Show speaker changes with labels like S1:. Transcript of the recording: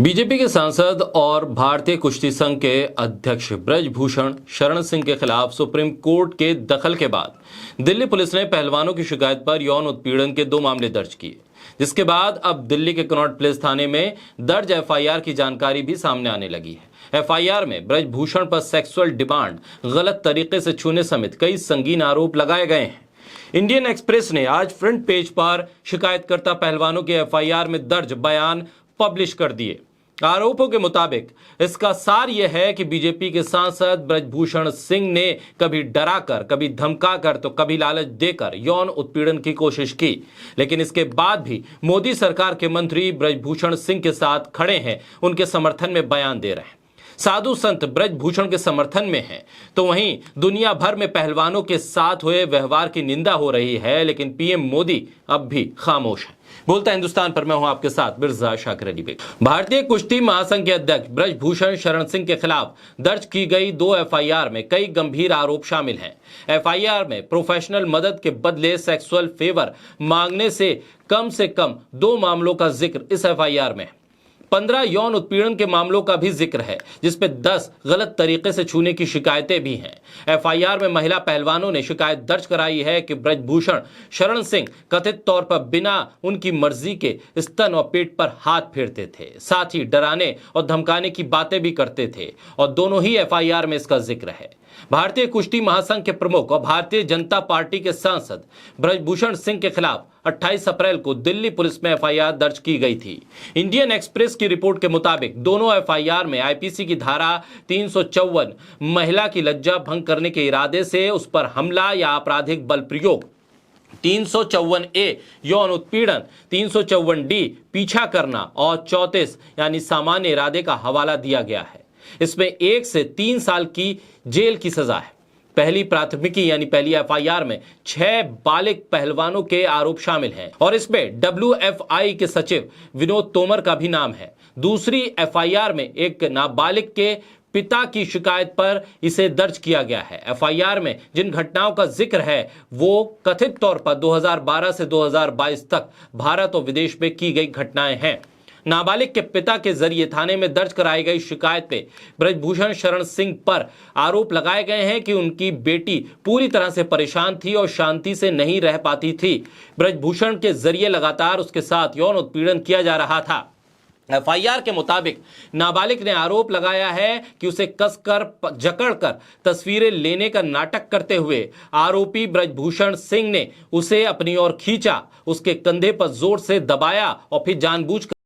S1: BJP के सांसद और भारतीय कुश्ती संघ के अध्यक्ष ब्रजभूषण शरण सिंह के खिलाफ सुप्रीम कोर्ट के दखल के बाद दिल्ली पुलिस ने पहलवानों की शिकायत पर यौन उत्पीड़न के 2 मामले दर्ज किए, जिसके बाद अब दिल्ली के कनॉट प्लेस थाने में दर्ज एफआईआर की जानकारी भी सामने आने लगी है। एफआईआर में ब्रजभूषण पर सेक्सुअल डिमांड, गलत तरीके से छूने समेत कई संगीन आरोप लगाए गए हैं। इंडियन एक्सप्रेस ने आज फ्रंट पेज पर शिकायतकर्ता पहलवानों के एफआईआर में दर्ज बयान पब्लिश कर दिए। आरोपों के मुताबिक इसका सार यह है कि बीजेपी के सांसद ब्रजभूषण सिंह ने कभी डराकर, कभी धमकाकर तो कभी लालच देकर यौन उत्पीड़न की कोशिश की, लेकिन इसके बाद भी मोदी सरकार के मंत्री ब्रजभूषण सिंह के साथ खड़े हैं, उनके समर्थन में बयान दे रहे हैं। साधु संत ब्रजभूषण के समर्थन में हैं, तो वहीं दुनिया भर में पहलवानों के साथ हुए व्यवहार की निंदा हो रही है, लेकिन पीएम मोदी अब भी खामोश है। बोलता हिंदुस्तान पर मैं हूं आपके साथ मिर्जा शाकिर अली बेग। भारतीय कुश्ती महासंघ के अध्यक्ष ब्रजभूषण शरण सिंह के खिलाफ दर्ज की गई 2 एफआईआर में कई गंभीर आरोप शामिल हैं। एफआईआर में प्रोफेशनल मदद के बदले सेक्सुअल फेवर मांगने से कम 2 मामलों का जिक्र इस एफआईआर में है। 15 यौन उत्पीड़न के मामलों का भी जिक्र है, जिसपे 10 गलत तरीके से छूने की शिकायतें भी हैं। एफआईआर में महिला पहलवानों ने शिकायत दर्ज कराई है कि ब्रजभूषण शरण सिंह कथित तौर पर बिना उनकी मर्जी के स्तन और पेट पर हाथ फेरते थे, साथ ही डराने और धमकाने की बातें भी करते थे, और दोनों ही एफआईआर में इसका जिक्र है। भारतीय कुश्ती महासंघ के प्रमुख और भारतीय जनता पार्टी के सांसद ब्रजभूषण सिंह के खिलाफ 28 अप्रैल को दिल्ली पुलिस में एफआईआर दर्ज की गई थी। इंडियन एक्सप्रेस की रिपोर्ट के मुताबिक दोनों एफआईआर में आईपीसी की धारा 354 महिला की लज्जा भंग करने के इरादे से उस पर हमला या आपराधिक बल प्रयोग, 354A यौन उत्पीड़न, 354D पीछा करना और 34 यानी सामान्य इरादे का हवाला दिया गया है। इसमें 1 से 3 साल की जेल की सजा है। पहली प्राथमिकी यानी पहली एफआईआर में 6 बालिग पहलवानों के आरोप शामिल हैं और इसमें WFI के सचिव विनोद तोमर का भी नाम है। दूसरी एफआईआर में एक नाबालिग के पिता की शिकायत पर इसे दर्ज किया गया है। एफआईआर में जिन घटनाओं का जिक्र है वो कथित तौर पर 2012 से 2022 तक भारत और विदेश में की गई घटनाएं हैं। नाबालिग के पिता के जरिए थाने में दर्ज कराई गई शिकायत पे ब्रजभूषण शरण सिंह पर आरोप लगाए गए हैं कि उनकी बेटी पूरी तरह से परेशान थी और शांति से नहीं रह पाती थी। ब्रजभूषण के जरिए लगातार उसके साथ यौन उत्पीड़न किया जा रहा था। एफआईआर के मुताबिक नाबालिग ने आरोप लगाया है कि उसे कसकर जकड़कर तस्वीरें लेने का नाटक करते हुए आरोपी ब्रजभूषण सिंह ने उसे अपनी ओर खींचा, उसके कंधे पर जोर से दबाया और फिर जानबूझकर